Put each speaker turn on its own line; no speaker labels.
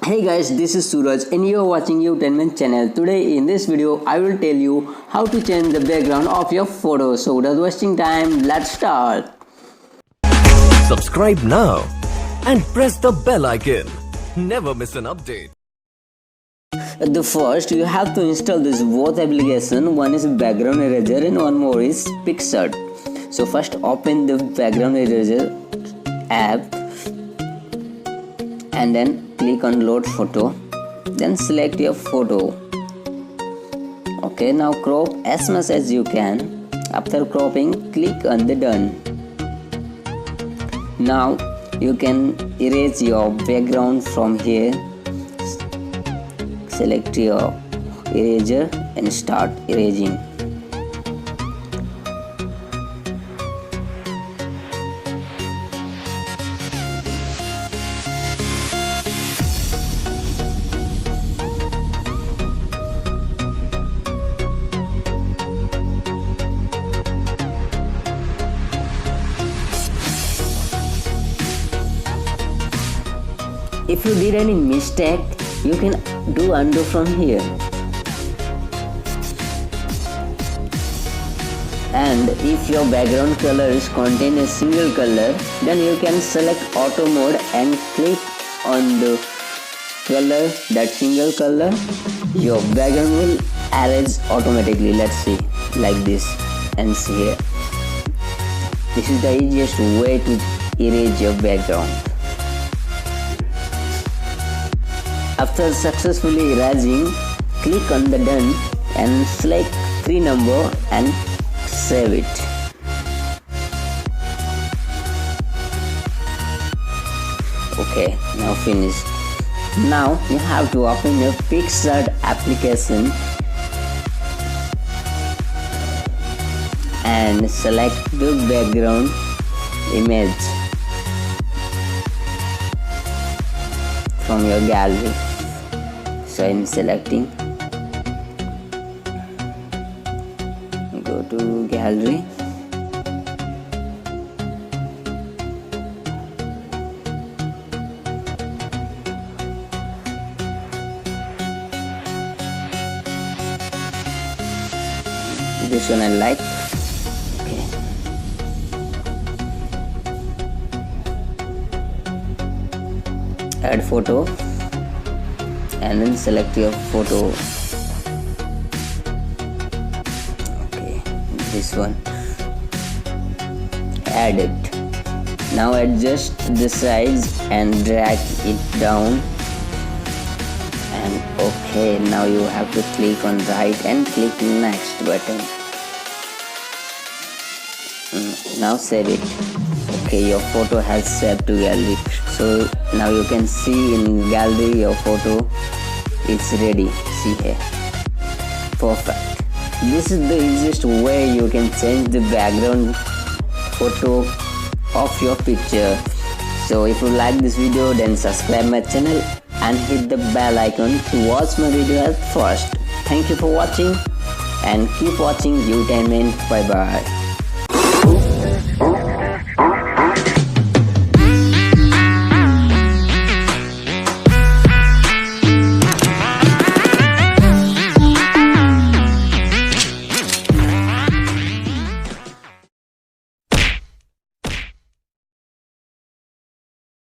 Hey guys, this is Suraj and you are watching uTainment channel. Today in this video, I will tell you how to change the background of your photo. So without wasting time, let's start.
Subscribe now and press the bell icon. Never miss an update.
The first, you have to install this both application. One is background eraser and one more is Pixart. So first open the background eraser app and then click on load photo, then select your photo. Okay, now crop as much as you can. After cropping, click on the done. Now you can erase your background from here. Select your eraser and start erasing. If you did any mistake, you can do undo from here. And if your background color is contain a single color, then you can select auto mode and click on the color, that single color. Your background will erase automatically. Let's see, like this, and see here. This is the easiest way to erase your background. After successfully erasing, click on the done and select 3 number and save it. Okay, now finished. Now you have to open your Pixart application and select the background image from your gallery. So I'm selecting, go to gallery, this one I like. Okay, add photo and then select your photo. Okay, this one, add it. Now adjust the size and drag it down. And okay, now you have to click on right and click next button. Now save it. Okay, your photo has saved to gallery. So now you can see in gallery your photo is ready. See here, perfect. This is the easiest way you can change the background photo of your picture. So if you like this video, then subscribe my channel and hit the bell icon to watch my video at first. Thank you for watching and keep watching uTainment. Bye bye.